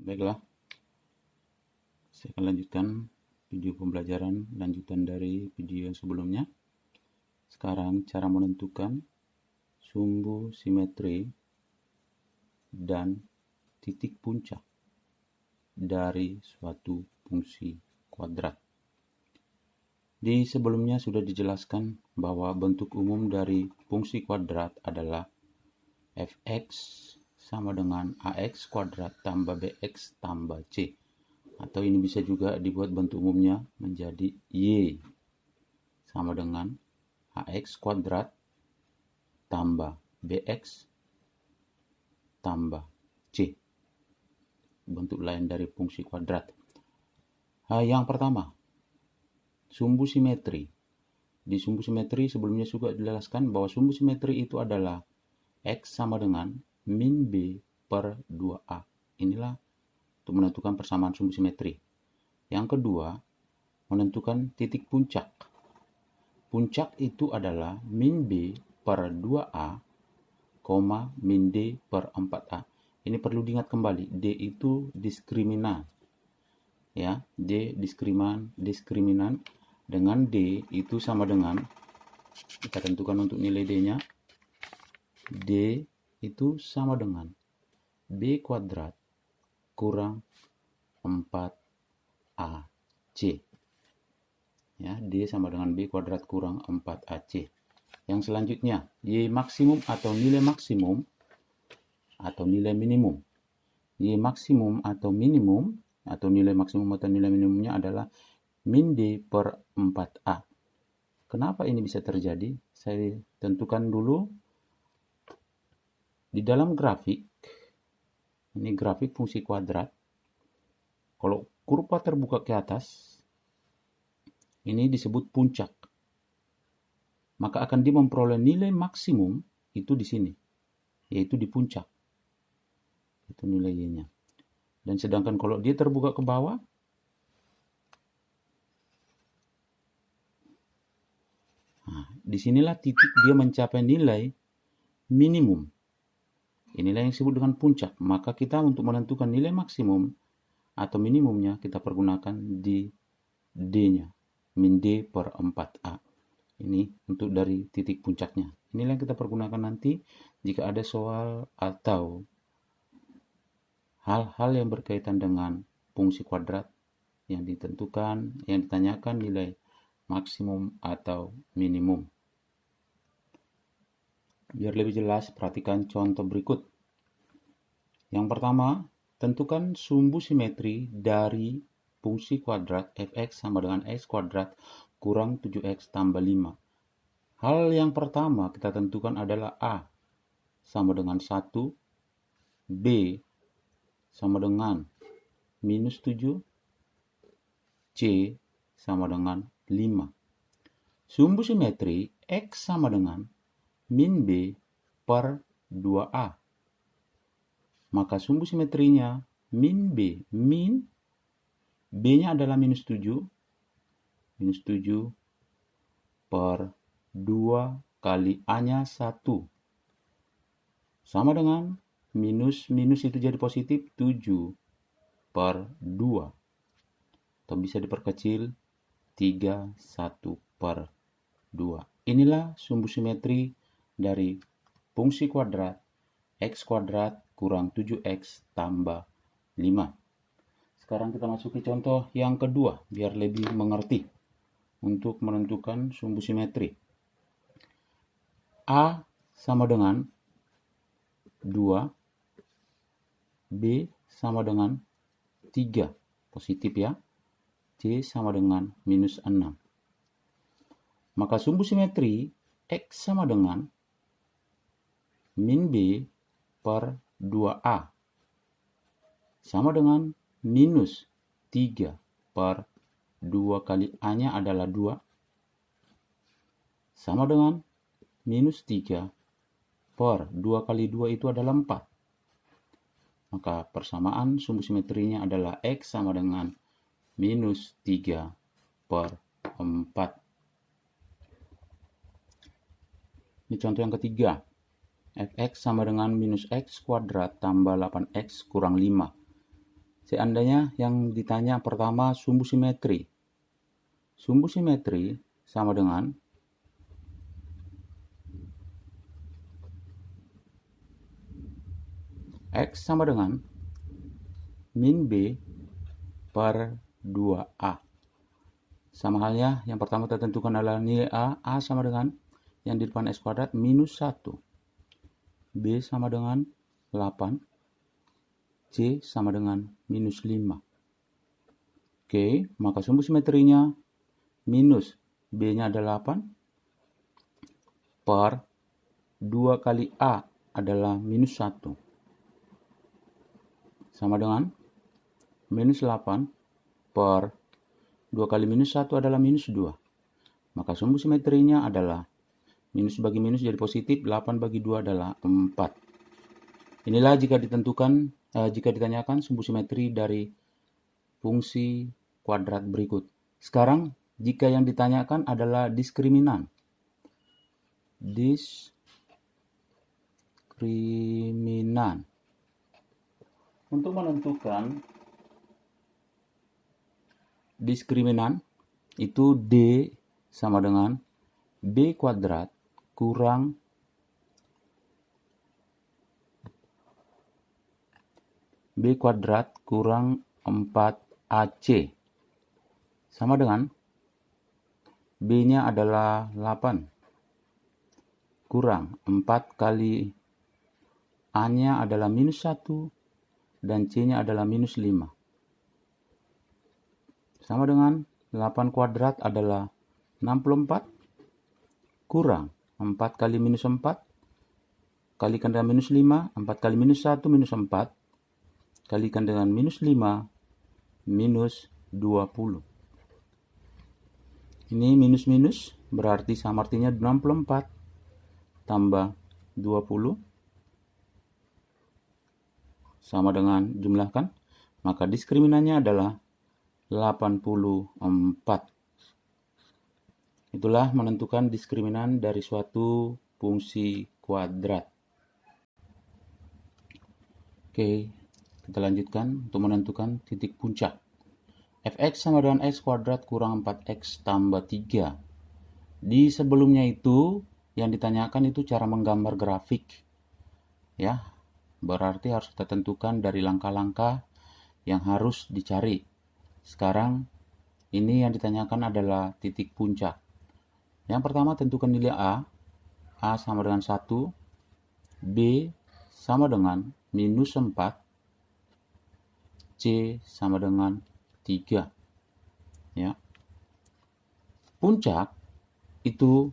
Baiklah, saya akan lanjutkan video pembelajaran lanjutan dari video yang sebelumnya. Sekarang cara menentukan sumbu simetri dan titik puncak dari suatu fungsi kuadrat. Di sebelumnya sudah dijelaskan bahwa bentuk umum dari fungsi kuadrat adalah fx sama dengan ax kuadrat tambah bx tambah c. Atau ini bisa juga dibuat bentuk umumnya menjadi y sama dengan ax kuadrat tambah bx tambah c. Bentuk lain dari fungsi kuadrat. Yang pertama, sumbu simetri. Di sumbu simetri sebelumnya juga dijelaskan bahwa sumbu simetri itu adalah x sama dengan min b per 2a. Inilah untuk menentukan persamaan sumbu simetri. Yang kedua, menentukan titik puncak. Puncak itu adalah min b per 2a, min d per 4a. Ini perlu diingat kembali, d itu diskriminan. Ya, d diskriminan dengan d itu sama dengan, kita tentukan untuk nilai d-nya, d itu sama dengan b kuadrat kurang 4ac. Ya, d sama dengan b kuadrat kurang 4ac. Yang selanjutnya, y maksimum atau nilai maksimum atau nilai minimum. Y maksimum atau minimum atau nilai maksimum atau nilai minimumnya adalah min d per 4a. Kenapa ini bisa terjadi? Saya tentukan dulu di dalam grafik. Ini grafik fungsi kuadrat. Kalau kurva terbuka ke atas, ini disebut puncak. Maka akan dia memperoleh nilai maksimum itu di sini, yaitu di puncak. Itu nilai y-nya. Dan sedangkan kalau dia terbuka ke bawah, disinilah titik dia mencapai nilai minimum. Inilah yang disebut dengan puncak. Maka kita untuk menentukan nilai maksimum atau minimumnya, kita pergunakan di D-nya, min D per 4A. Ini untuk dari titik puncaknya. Inilah yang kita pergunakan nanti jika ada soal atau hal-hal yang berkaitan dengan fungsi kuadrat yang ditentukan, yang ditanyakan nilai maksimum atau minimum. Biar lebih jelas, perhatikan contoh berikut. Yang pertama, tentukan sumbu simetri dari fungsi kuadrat fx sama dengan x kuadrat kurang 7x tambah 5. Hal yang pertama kita tentukan adalah a sama dengan 1, b sama dengan minus 7, c sama dengan 5. Sumbu simetri x sama dengan min b per 2a. Maka sumbu simetrinya min b, b-nya adalah minus 7 per 2 kali a-nya 1. Sama dengan minus itu jadi positif, 7 per 2. Atau bisa diperkecil 3, 1 per 2. Inilah sumbu simetri dari fungsi kuadrat x kuadrat kurang 7x tambah 5. Sekarang kita masuki contoh yang kedua biar lebih mengerti untuk menentukan sumbu simetri. A sama dengan 2, B sama dengan 3, positif ya, C sama dengan minus 6. Maka sumbu simetri X sama dengan min B per 2A sama dengan minus 3 per 2 kali A-nya adalah 2 sama dengan minus 3 per 2 kali 2 itu adalah 4. Maka persamaan sumbu simetrinya adalah X sama dengan minus 3 per 4. Ini contoh yang ketiga. Fx sama dengan minus x kuadrat tambah 8x kurang 5. Seandainya yang ditanya pertama sumbu simetri. Sumbu simetri sama dengan X sama dengan min B per 2A. Sama halnya, yang pertama kita tentukan adalah nilai A sama dengan yang di depan X kuadrat minus 1. B sama dengan 8. C sama dengan minus 5. Oke, maka sumbu simetrinya minus B-nya adalah 8 per 2 kali A adalah minus 1. Sama dengan minus 8 per 2 kali minus 1 adalah minus 2. Maka sumbu simetrinya adalah minus bagi minus jadi positif, 8 bagi 2 adalah 4. Inilah jika ditanyakan sumbu simetri dari fungsi kuadrat berikut. Sekarang, jika yang ditanyakan adalah diskriminan. Diskriminan. Untuk menentukan diskriminan, itu D sama dengan B kuadrat kurang B kuadrat kurang 4AC. Sama dengan B-nya adalah 8 kurang 4 kali A-nya adalah minus 1 dan C-nya adalah minus 5. Sama dengan 8 kuadrat adalah 64 kurang 4 kali minus 4 kalikan dengan minus 5, 4 kali minus 1 minus 4 kalikan dengan minus 5 minus 20. Ini minus berarti sama artinya 64 tambah 20 sama dengan jumlahkan, maka diskriminannya adalah 84. Itulah menentukan diskriminan dari suatu fungsi kuadrat. Oke, kita lanjutkan untuk menentukan titik puncak. Fx sama dengan x kuadrat kurang 4x tambah 3. Di sebelumnya itu, yang ditanyakan itu cara menggambar grafik. Ya, berarti harus kita tentukan dari langkah-langkah yang harus dicari. Sekarang, ini yang ditanyakan adalah titik puncak. Yang pertama tentukan nilai A. A sama dengan 1. B sama dengan minus 4. C sama dengan 3. Ya. Puncak itu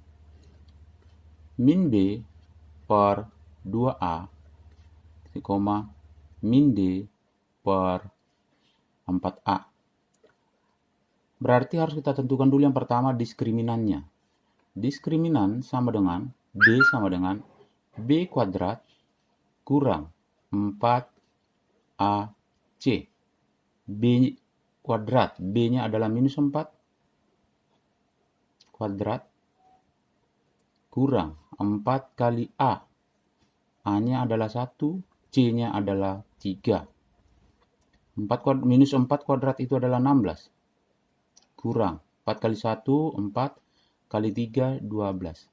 min B per 2A, min D per 4A. Berarti harus kita tentukan dulu yang pertama diskriminannya. Diskriminan sama dengan D sama dengan B kuadrat kurang 4AC. B kuadrat, B-nya adalah minus 4 kuadrat kurang 4 kali A. A-nya adalah 1, C-nya adalah 3. Minus 4 kuadrat itu adalah 16. Kurang 4 kali 1, 4 kali 3, 12.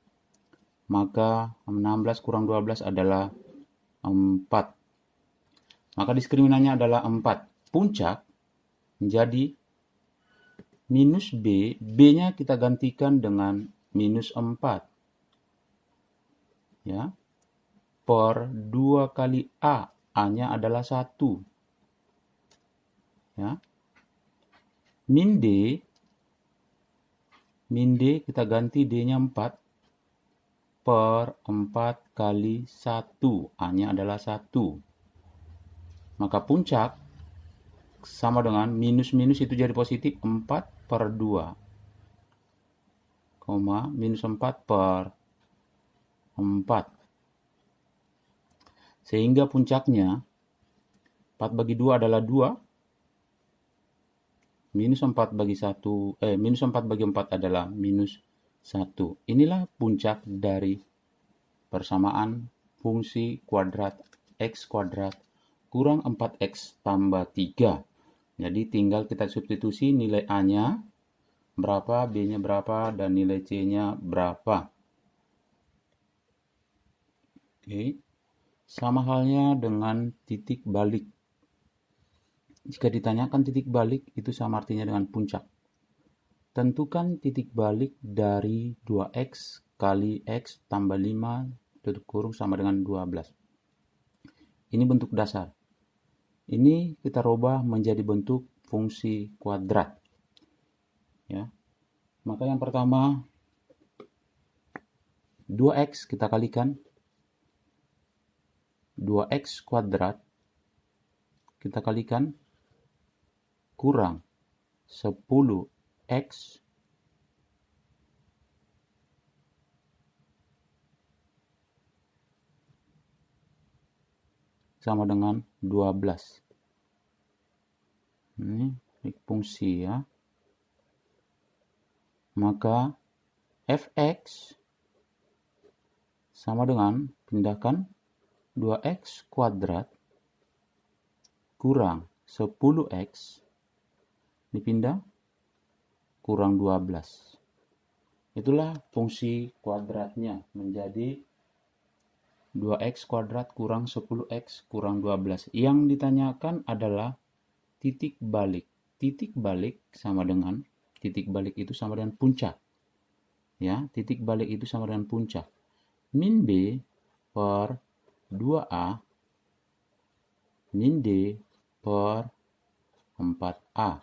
Maka 16 kurang 12 adalah 4. Maka diskriminannya adalah 4. Puncak menjadi minus B. B-nya kita gantikan dengan minus 4. Ya. Per 2 kali A. A-nya adalah 1. Ya. Min D kita ganti D-nya 4 per 4 kali 1. A-nya adalah 1. Maka puncak sama dengan minus itu jadi positif 4 per 2. Minus 4 per 4. Sehingga puncaknya 4 bagi 2 adalah 2. Minus 4 bagi 4 adalah minus 1. Inilah puncak dari persamaan fungsi kuadrat x kuadrat kurang 4x tambah 3. Jadi tinggal kita substitusi nilai A-nya berapa, B-nya berapa, dan nilai C-nya berapa. Oke. Sama halnya dengan titik balik. Jika ditanyakan titik balik, itu sama artinya dengan puncak. Tentukan titik balik dari 2x kali x tambah 5 tutup kurung sama dengan 12. Ini bentuk dasar. Ini kita rubah menjadi bentuk fungsi kuadrat. Ya. Maka yang pertama 2x kita kalikan 2x kuadrat kita kalikan kurang 10x sama dengan 12. Ini fungsi ya. Maka fx sama dengan pindahkan 2x kuadrat kurang 10x dipindah kurang 12. Itulah fungsi kuadratnya menjadi 2x kuadrat kurang 10x kurang 12. Yang ditanyakan adalah titik balik. Titik balik sama dengan, titik balik itu sama dengan puncak. Ya, titik balik itu sama dengan puncak. Min B per 2A min D per 4A.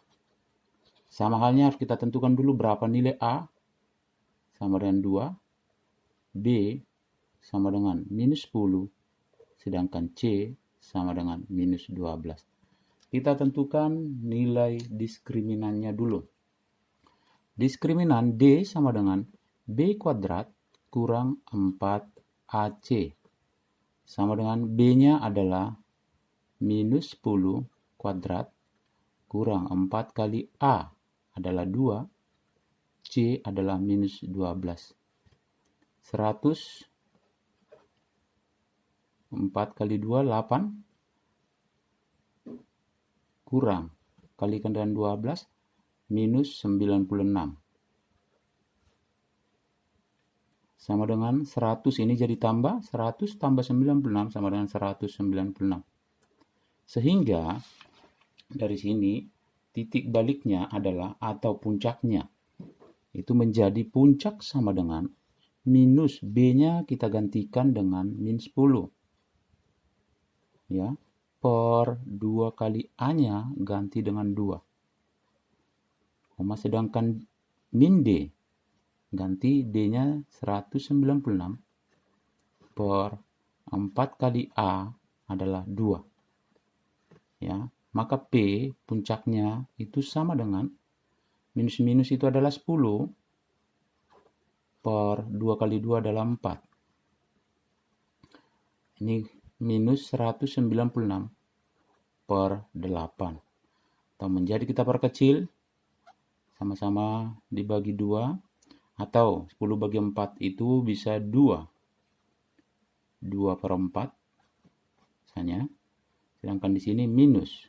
Sama halnya harus kita tentukan dulu berapa nilai A sama dengan 2, B sama dengan minus 10, sedangkan C sama dengan minus 12. Kita tentukan nilai diskriminannya dulu. Diskriminan D sama dengan B kuadrat kurang 4AC. Sama dengan B-nya adalah minus 10 kuadrat kurang 4 kali A adalah 2. C adalah minus 12. 100 4 kali 2, 8. Kurang, kalikan dengan 12, minus 96. Sama dengan 100, ini jadi tambah, 100 tambah 96 sama dengan 196. Sehingga, dari sini, titik baliknya adalah, atau puncaknya, itu menjadi puncak sama dengan, minus B-nya kita gantikan dengan min 10. Ya. Per 2 kali A-nya ganti dengan 2. Sedangkan min D ganti D-nya 196 per 4 kali A adalah 2. Ya, maka P puncaknya itu sama dengan minus-minus itu adalah 10 per 2 kali 2 adalah 4. Ini minus 196 per 8. Atau menjadi kita perkecil, sama-sama dibagi 2, atau 10 bagi 4 itu bisa 2. 2 per 4, misalnya. Sedangkan di sini minus.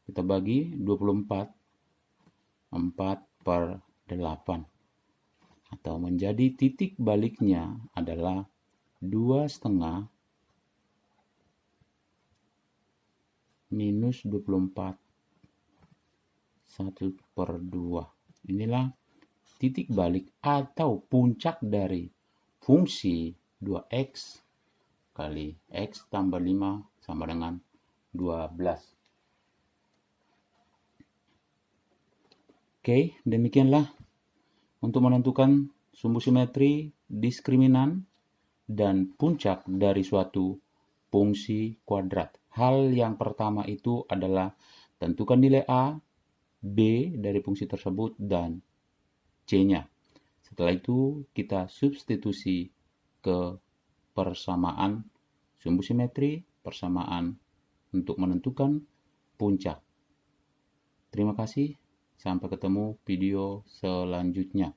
Kita bagi 24, 4 per 8. Atau menjadi titik baliknya adalah 2,5 minus 24 1 per 2. Inilah titik balik atau puncak dari fungsi 2x kali x tambah 5 sama dengan 12. Oke, demikianlah untuk menentukan sumbu simetri, diskriminan, dan puncak dari suatu fungsi kuadrat. Hal yang pertama itu adalah tentukan nilai A, B dari fungsi tersebut, dan C-nya. Setelah itu kita substitusi ke persamaan sumbu simetri, persamaan untuk menentukan puncak. Terima kasih, sampai ketemu video selanjutnya.